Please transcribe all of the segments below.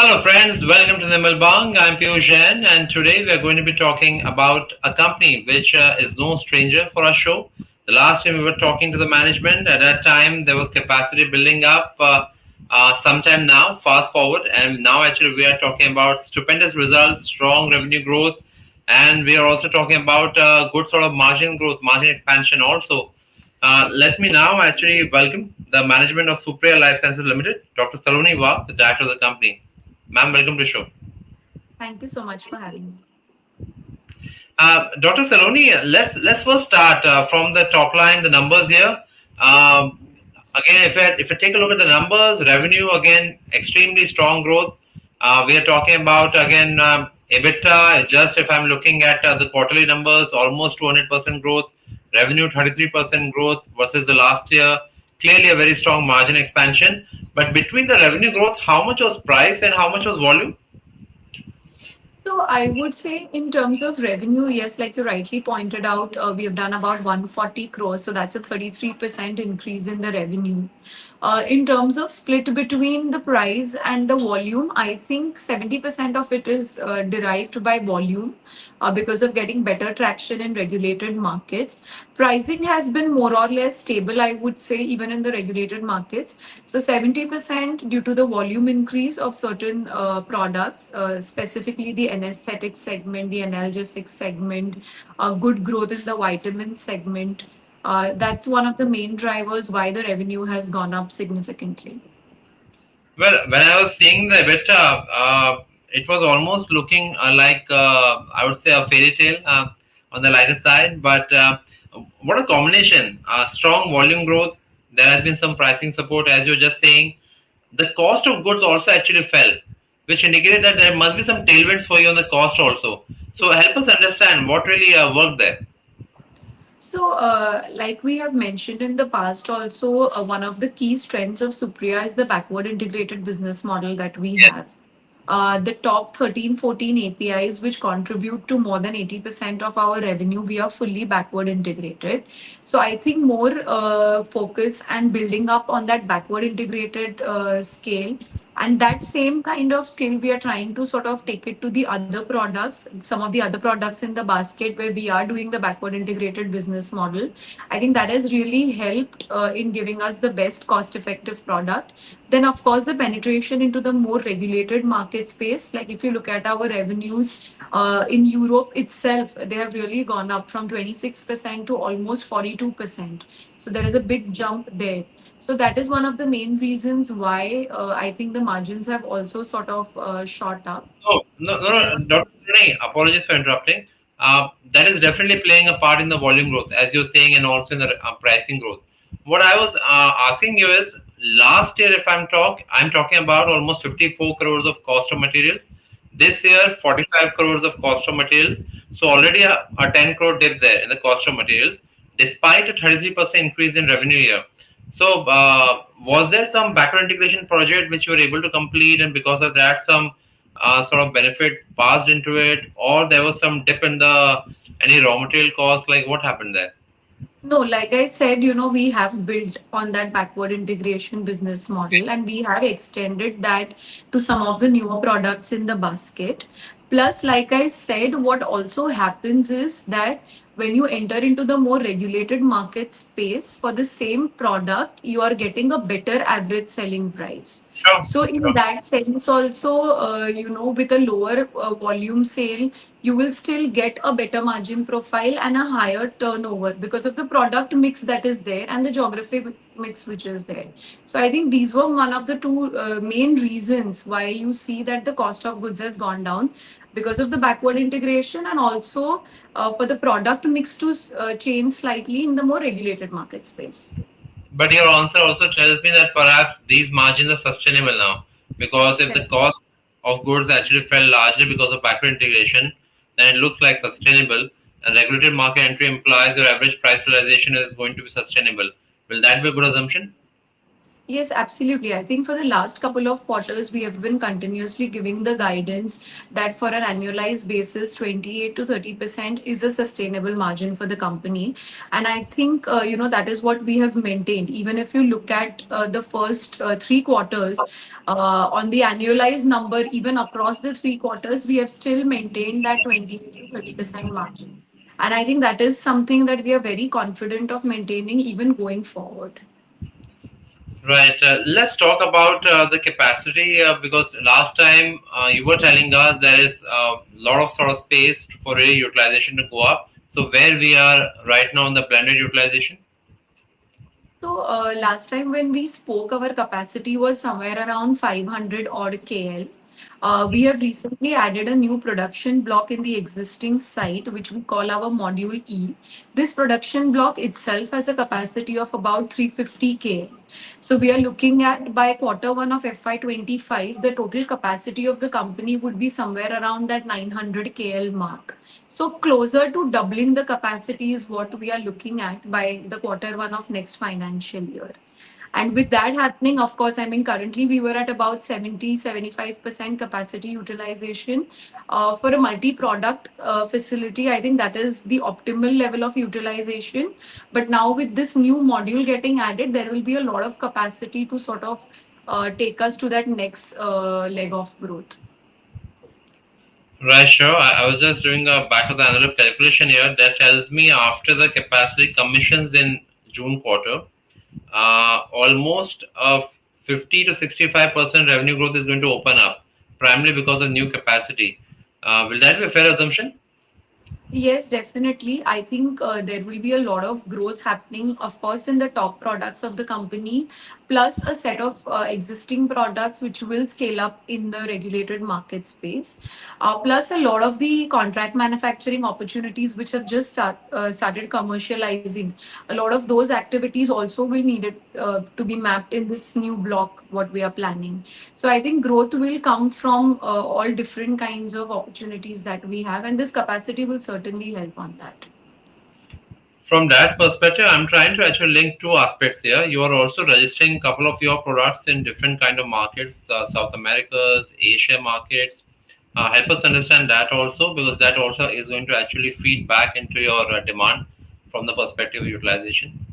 Hello friends, welcome to Nirmal. I'm Piyush Jain, and today we are going to be talking about a company which is no stranger for our show. The last time we were talking to the management, at that time there was capacity building up sometime now, fast forward, and now actually we are talking about stupendous results, strong revenue growth, and we are also talking about good sort of margin growth, margin expansion also. Let me now actually welcome the management of Supriya Lifescience Limited, Dr. Saloni Wagh, the director of the company. Ma'am, welcome to the show. Thank you so much for having me. Dr. Saloni, let's first start from the top line, the numbers here. Um, Again, if I take a look at the numbers, revenue again extremely strong growth. We are talking about again EBITDA. Just if I'm looking at the quarterly numbers, almost 200% growth. Revenue 33% growth versus the last year. Clearly a very strong margin expansion. But between the revenue growth, how much was price and how much was volume? So I would say in terms of revenue, yes, like you rightly pointed out, we have done about 140 crores. So that's a 33% increase in the revenue. In terms of split between the price and the volume, I think 70% of it is derived by volume because of getting better traction in regulated markets. Pricing has been more or less stable, I would say, even in the regulated markets. So 70% due to the volume increase of certain products, specifically the anesthetic segment, the analgesic segment, good growth in the vitamin segment. That's one of the main drivers why the revenue has gone up significantly. Well, when I was seeing the EBITDA, it was almost looking like I would say a fairy tale on the lighter side. But what a combination! Strong volume growth. There has been some pricing support, as you were just saying. The cost of goods also actually fell, which indicated that there must be some tailwinds for you on the cost also. So help us understand what really worked there. So, like we have mentioned in the past, also one of the key strengths of Supriya is the backward integrated business model that we Yes. have. The top 13, 14 APIs, which contribute to more than 80% of our revenue, we are fully backward integrated. So, I think more focus and building up on that backward integrated scale. And that same kind of skill, we are trying to sort of take it to the other products, some of the other products in the basket where we are doing the backward integrated business model. I think that has really helped in giving us the best cost effective product. Then, of course, the penetration into the more regulated market space. Like if you look at our revenues in Europe itself, they have really gone up from 26% to almost 42%. So there is a big jump there. So that is one of the main reasons why I think the margins have also sort of shot up. Oh, no, no, Then, no, Dr. Pranay, apologies for interrupting. That is definitely playing a part in the volume growth, as you're saying, and also in the pricing growth. What I was asking you is, last year, if I'm talking about almost 54 crores of cost of materials. This year, 45 crores of cost of materials. So already a 10 crore dip there in the cost of materials, despite a 33% increase in revenue here. So, was there some backward integration project which you were able to complete, and because of that, some sort of benefit passed into it, or there was some dip in the any raw material cost? Like what happened there? no, like I said, we have built on that backward integration business model and we have extended that to some of the newer products in the basket. Plus, like I said, what also happens is that when you enter into the more regulated market space for the same product, you are getting a better average selling price. Sure, So in sure. that sense, also, with a lower volume sale, you will still get a better margin profile and a higher turnover because of the product mix that is there and the geography mix which is there. So I think these were one of the two main reasons why you see that the cost of goods has gone down because of the backward integration and also for the product mix to change slightly in the more regulated market space. But your answer also tells me that perhaps these margins are sustainable now, because if the Correct. cost of goods actually fell largely because of backward integration, then it looks like sustainable. And regulated market entry implies your average price realization is going to be sustainable. Will that be a good assumption? Yes, absolutely. I think for the last couple of quarters, we have been continuously giving the guidance that for an annualized basis, 28 to 30% is a sustainable margin for the company. And I think, that is what we have maintained. Even if you look at the first 3 quarters, on the annualized number, even across the 3 quarters, we have still maintained that 28 to 30% margin. And I think that is something that we are very confident of maintaining even going forward. Right. Let's talk about the capacity because last time you were telling us there is a lot of sort of space for really utilization to go up. So where we are right now on the blended utilization? So last time when we spoke, our capacity was somewhere around 500 odd KL. We have recently added a new production block in the existing site, which we call our Module E. This production block itself has a capacity of about 350 KL. So we are looking at by Q1 of FY25, the total capacity of the company would be somewhere around that 900 KL mark. So closer to doubling the capacity is what we are looking at by the Q1 of next financial year. And with that happening, of course, I mean, currently we were at about 70-75% capacity utilization. For a multi-product facility, I think that is the optimal level of utilization. But now with this new module getting added, there will be a lot of capacity to sort of take us to that next leg of growth. Right, sure. I was just doing a back of the envelope calculation here. That tells me after the capacity commissions in June quarter, almost 50 to 65% revenue growth is going to open up, primarily because of new capacity. Will that be a fair assumption? Yes, definitely. I think there will be a lot of growth happening, of course, in the top products of the company, plus a set of existing products which will scale up in the regulated market space, plus a lot of the contract manufacturing opportunities which have just started commercializing. A lot of those activities also will need it to be mapped in this new block, what we are planning. So I think growth will come from all different kinds of opportunities that we have, and this capacity will certainly help on that. From that perspective, I'm trying to actually link two aspects here. You are also registering a couple of your products in different kind of markets, South America's, Asia markets. Help us understand that also, because that also is going to actually feed back into your demand from the perspective of utilization.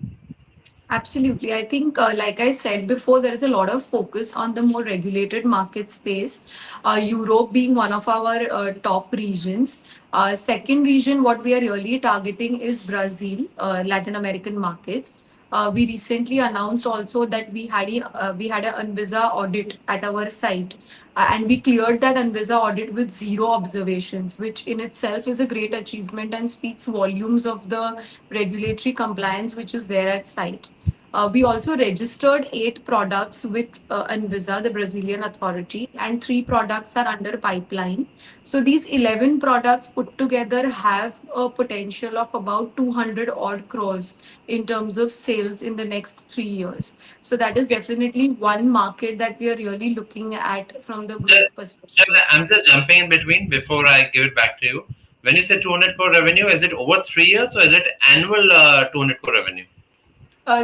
Absolutely. I think, like I said before, there is a lot of focus on the more regulated market space. Europe being one of our top regions. Second region, what we are really targeting is Brazil, Latin American markets. We recently announced also that we had an Anvisa audit at our site, and we cleared that Anvisa audit with zero observations, which in itself is a great achievement and speaks volumes of the regulatory compliance which is there at site. We also registered 8 products with Anvisa, the Brazilian authority, and 3 products are under pipeline. So these 11 products put together have a potential of about 200 odd crores in terms of sales in the next 3 years. So that is definitely one market that we are really looking at from the Just, growth perspective. I'm just jumping in between before I give it back to you. When you say 200 crore revenue, is it over 3 years or is it annual 200 crore revenue?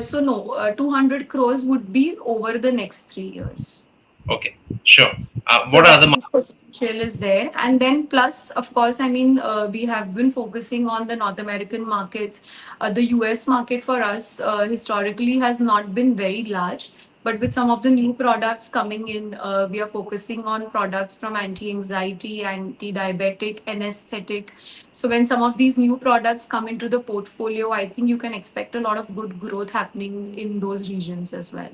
So no, 200 crores would be over the next 3 years. Okay, sure. So What are that the huge potential is there. And then plus, of course, I mean, we have been focusing on the North American markets. The US market for us historically has not been very large. But with some of the new products coming in, we are focusing on products from anti-anxiety, anti-diabetic, anesthetic. So when some of these new products come into the portfolio, I think you can expect a lot of good growth happening in those regions as well.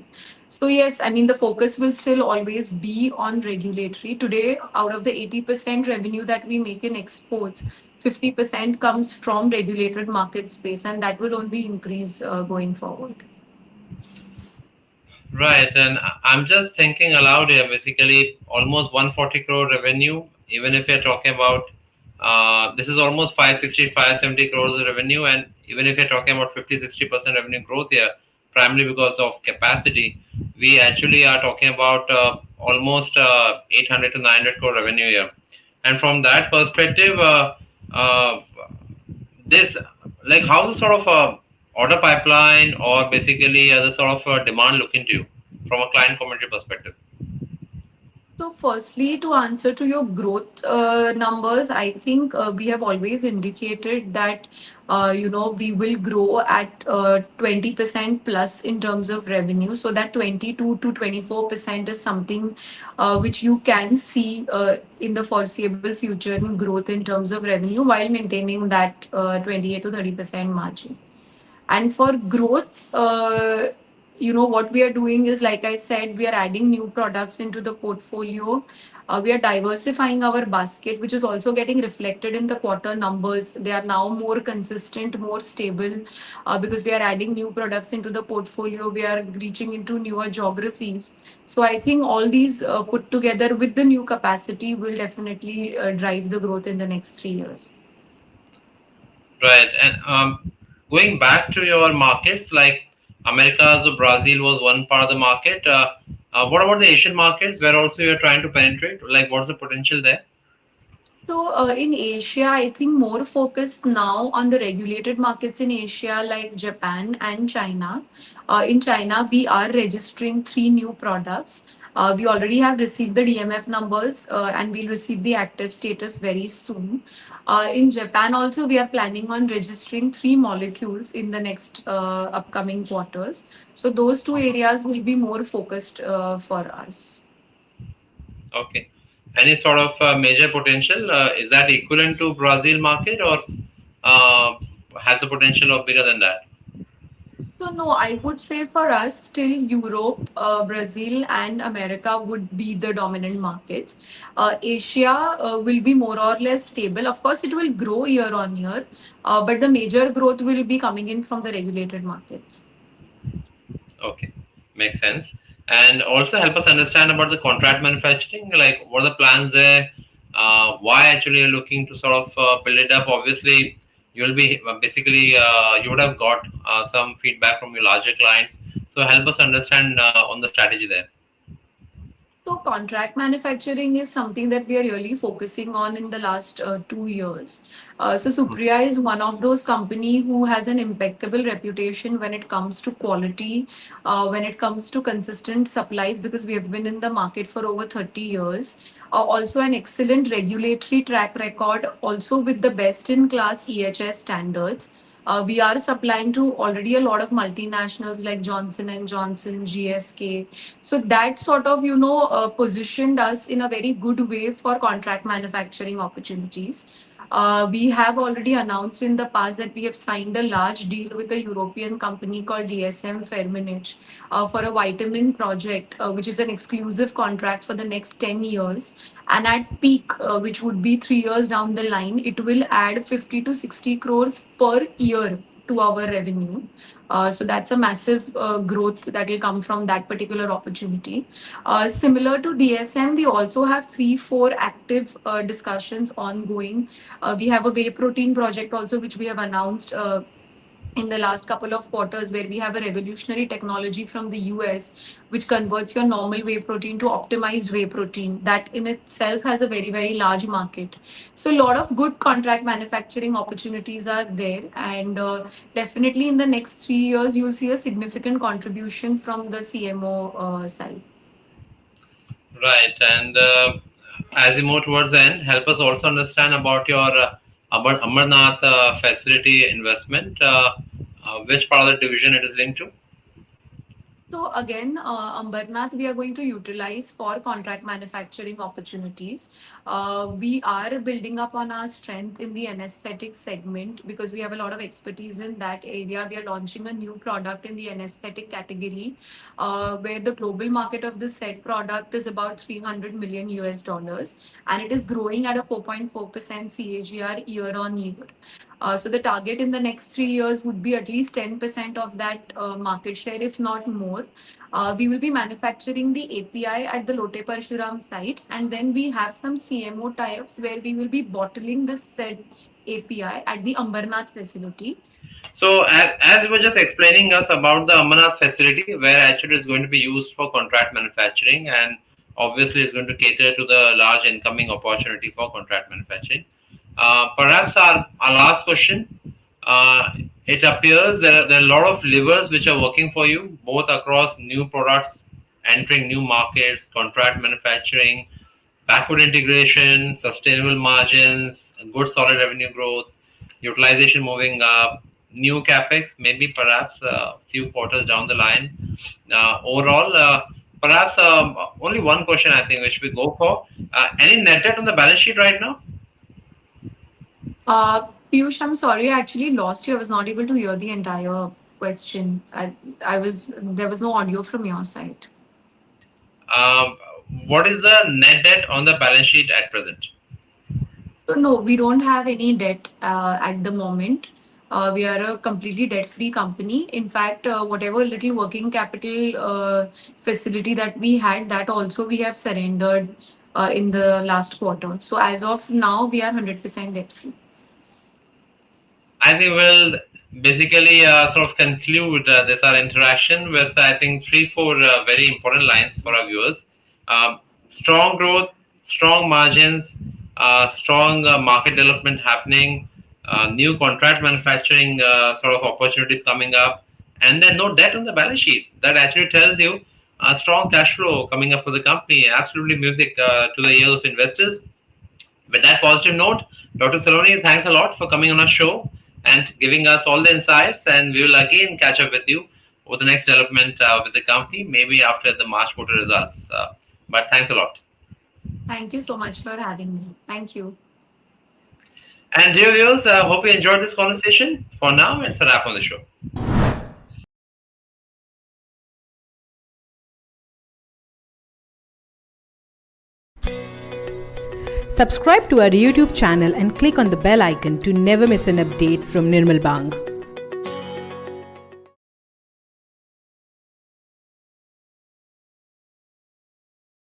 So yes, I mean the focus will still always be on regulatory. Today, out of the 80% revenue that we make in exports, 50% comes from regulated market space, and that will only increase going forward. Right, and I'm just thinking aloud here. Basically, almost 140 crore revenue. Even if you're talking about this is almost 560, 570 crores of revenue, and even if you're talking about 50-60% revenue growth here, primarily because of capacity, we actually are talking about almost 800 to 900 crore revenue here. And from that perspective, uh, this like how the sort of order pipeline or basically the sort of demand looking to you? from a client commentary perspective? So, firstly, to answer to your growth numbers, I think we have always indicated that we will grow at 20% plus in terms of revenue. So that 22 to 24% is something which you can see in the foreseeable future in growth in terms of revenue while maintaining that 28 to 30% margin. And for growth, what we are doing is, like I said, we are adding new products into the portfolio. We are diversifying our basket, which is also getting reflected in the quarter numbers. They are now more consistent, more stable, because we are adding new products into the portfolio. We are reaching into newer geographies. So I think all these put together with the new capacity will definitely drive the growth in the next 3 years. Right. And going back to your markets, like Americas or Brazil was one part of the market. What about the Asian markets where also you're trying to penetrate? Like, what's the potential there? So, in Asia, I think more focus now on the regulated markets in Asia, like Japan and China. In China, we are registering three new products. We already have received the DMF numbers and we'll receive the active status very soon. In Japan, also, we are planning on registering three molecules in the next upcoming quarters. So, those two areas will be more focused for us. Okay. Any sort of major potential? Is that equivalent to Brazil market or uh, has the potential of bigger than that? So no, I would say for us, still Europe, Brazil, and America would be the dominant markets. Asia will be more or less stable. Of course, it will grow year on year, but the major growth will be coming in from the regulated markets. Okay, makes sense. And also help us understand about the contract manufacturing. Like, what are the plans there? Why actually you're looking to sort of build it up? Obviously, you'll be basically you would have got some feedback from your larger clients. So help us understand on the strategy there. So, contract manufacturing is something that we are really focusing on in the last 2 years. So, Supriya is one of those company who has an impeccable reputation when it comes to quality, when it comes to consistent supplies, because we have been in the market for over 30 years. Also, an excellent regulatory track record, also with the best in class EHS standards. We are supplying to already a lot of multinationals like Johnson and Johnson, GSK. So that sort of positioned us in a very good way for contract manufacturing opportunities. We have already announced in the past that we have signed a large deal with a European company called DSM Fairminage for a vitamin project, which is an exclusive contract for the next 10 years. And at peak, which would be 3 years down the line, it will add 50 to 60 crores per year to our revenue. So that's a massive growth that will come from that particular opportunity. Similar to DSM, we also have three, four active discussions ongoing. We have a whey protein project also, which we have announced in the last couple of quarters, where we have a revolutionary technology from the US which converts your normal whey protein to optimized whey protein. That in itself has a very, very large market. So a lot of good contract manufacturing opportunities are there, and definitely in the next 3 years you'll see a significant contribution from the CMO side. Right. And as you move towards the end, help us also understand about your Amarnath facility investment. Which part of the division it is linked to? So again, Ambernath, we are going to utilize for contract manufacturing opportunities. We are building up on our strength in the anesthetic segment because we have a lot of expertise in that area. We are launching a new product in the anesthetic category, where the global market of this said product is about 300 million US dollars, and it is growing at a 4.4% CAGR year on year. So the target in the next 3 years would be at least 10% of that market share, if not more. We will be manufacturing the API at the Lote Parshuram site, and then we have some CMO tie-ups where we will be bottling the said API at the Ambernath facility. So, as you were just explaining us about the Amarnath facility, where actually is going to be used for contract manufacturing, and obviously is going to cater to the large incoming opportunity for contract manufacturing. Perhaps our last question. It appears there are a lot of levers which are working for you, both across new products entering new markets, contract manufacturing, backward integration, sustainable margins, good solid revenue growth, utilization moving up, new capex, maybe perhaps a few quarters down the line. Overall, perhaps only one question I think which we go for. Any net debt on the balance sheet right now? Piyush, I'm sorry, I actually lost you. I was not able to hear the entire question. There was no audio from your side. Um, what is the net debt on the balance sheet at present? So no, we don't have any debt at the moment. We are a completely debt-free company. In fact, whatever little working capital facility that we had, that also we have surrendered in the last quarter. So as of now, we are 100% debt-free. I think we'll basically sort of conclude this our interaction with I think three, four very important lines for our viewers. Um, Strong growth, strong margins, strong market development happening, new contract manufacturing sort of opportunities coming up, and then no debt on the balance sheet. That actually tells you a strong cash flow coming up for the company. Absolutely music to the ears of investors. With that positive note, Dr. Saloni, thanks a lot for coming on our show and giving us all the insights. And we will again catch up with you over the next development with the company, maybe after the March quarter results. But thanks a lot. Thank you so much for having me. Thank you. And dear viewers, hope you enjoyed this conversation. For now, it's a wrap on the show. Subscribe to our YouTube channel and click on the bell icon to never miss an update from Nirmal Bang.